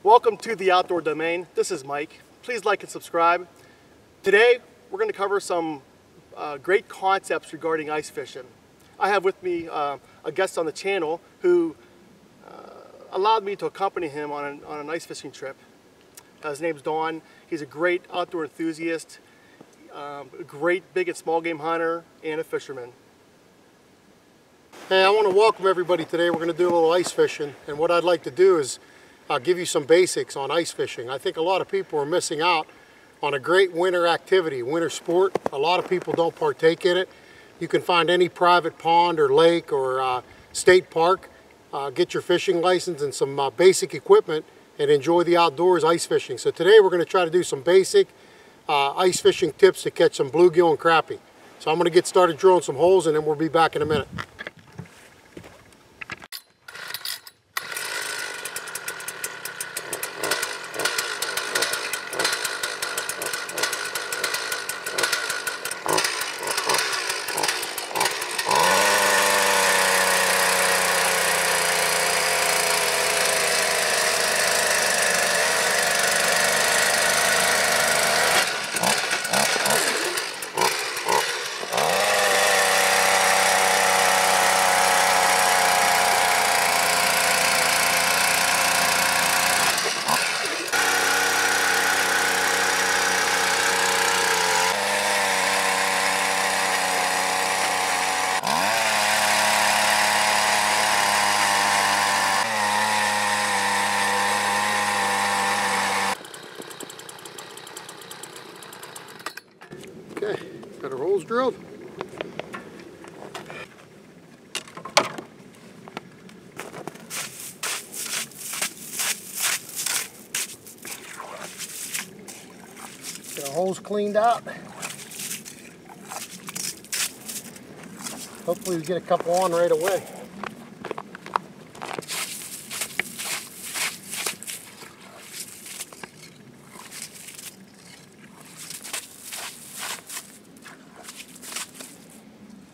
Welcome to the Outdoor Domain. This is Mike. Please like and subscribe. Today we're going to cover some great concepts regarding ice fishing. I have with me a guest on the channel who allowed me to accompany him on an ice fishing trip. His name's Don. He's a great outdoor enthusiast, a great big and small game hunter, and a fisherman. Hey, I want to welcome everybody today. We're going to do a little ice fishing, and what I'd like to do is give you some basics on ice fishing. I think a lot of people are missing out on a great winter activity, winter sport. A lot of people don't partake in it. You can find any private pond or lake or state park, get your fishing license and some basic equipment and enjoy the outdoors ice fishing. So today we're going to try to do some basic ice fishing tips to catch some bluegill and crappie. So I'm going to get started drilling some holes and then we'll be back in a minute. Okay, got our holes drilled. Got our holes cleaned out. Hopefully we get a couple on right away.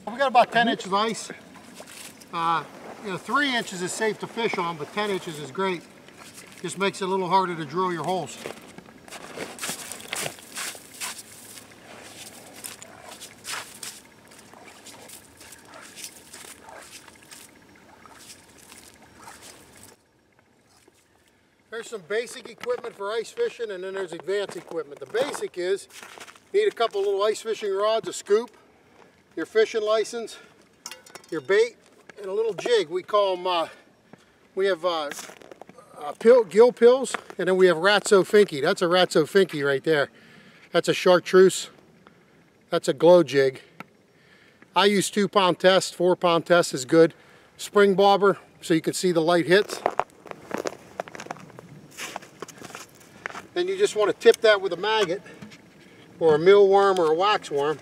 We got about 10 inches of ice. 3 inches is safe to fish on, but 10 inches is great. Just makes it a little harder to drill your holes. There's some basic equipment for ice fishing, and then there's advanced equipment. The basic is you need a couple little ice fishing rods, a scoop, your fishing license, your bait, and a little jig. We call them, we have gill pills, and then we have Ratso Finky. That's a Ratso Finky right there. That's a chartreuse. That's a glow jig. I use 2-pound test, 4-pound test is good. Spring bobber, so you can see the light hits. Then you just want to tip that with a maggot, or a mealworm or a waxworm.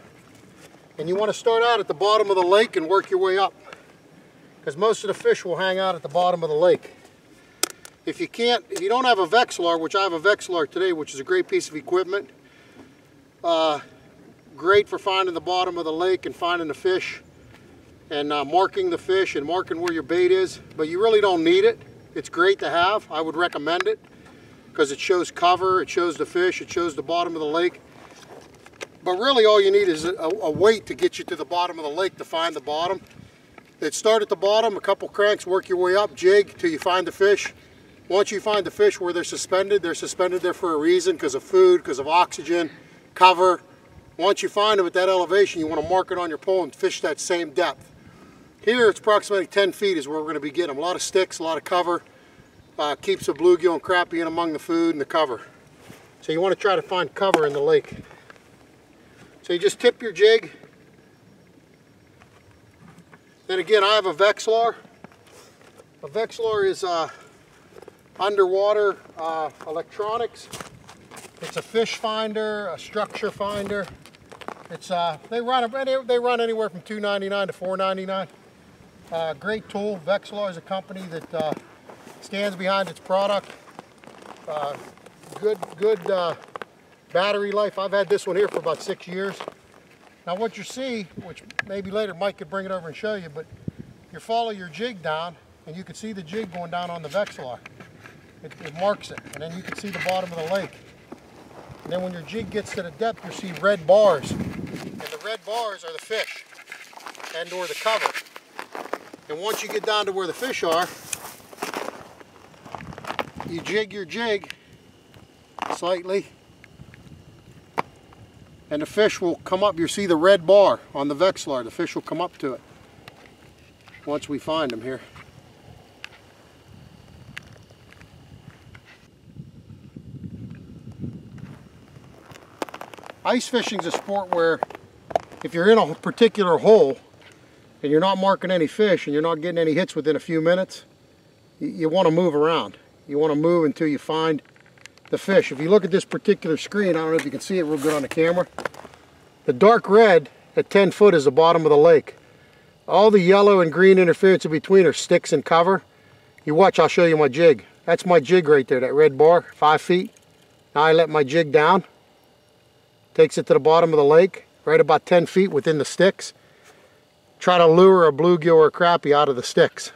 And you want to start out at the bottom of the lake and work your way up, because most of the fish will hang out at the bottom of the lake. If you don't have a Vexilar, which I have a Vexilar today, which is a great piece of equipment, great for finding the bottom of the lake and finding the fish and marking the fish and marking where your bait is, but you really don't need it. It's great to have. I would recommend it because it shows cover, it shows the fish, it shows the bottom of the lake. But really all you need is a weight to get you to the bottom of the lake to find the bottom. They'd start at the bottom, a couple cranks, work your way up, jig till you find the fish. Once you find the fish where they're suspended there for a reason, because of food, because of oxygen, cover. Once you find them at that elevation, you want to mark it on your pole and fish that same depth. Here it's approximately 10 feet is where we're going to be getting them. A lot of sticks, a lot of cover. Keeps the bluegill and crappie in among the food and the cover. So you want to try to find cover in the lake. So you just tip your jig. Then again, I have a Vexilar. A Vexilar is underwater electronics. It's a fish finder, a structure finder. It's they run anywhere from $2.99 to $4.99. Great tool. Vexilar is a company that stands behind its product. Good battery life. I've had this one here for about 6 years. Now what you see, which maybe later Mike could bring it over and show you, but you follow your jig down and you can see the jig going down on the Vexilar. it marks it, and then you can see the bottom of the lake. And then when your jig gets to the depth, you'll see red bars. And the red bars are the fish and or the cover. And once you get down to where the fish are, you jig your jig slightly, and the fish will come up. You see the red bar on the Vexilar. The fish will come up to it once we find them here. Ice fishing is a sport where if you're in a particular hole and you're not marking any fish and you're not getting any hits within a few minutes, you want to move around. You want to move until you find the fish. If you look at this particular screen, I don't know if you can see it real good on the camera, the dark red at 10 foot is the bottom of the lake. All the yellow and green interference in between are sticks and cover. You watch, I'll show you my jig. That's my jig right there, that red bar, 5 feet. Now I let my jig down. Takes it to the bottom of the lake, right about 10 feet within the sticks. Try to lure a bluegill or a crappie out of the sticks.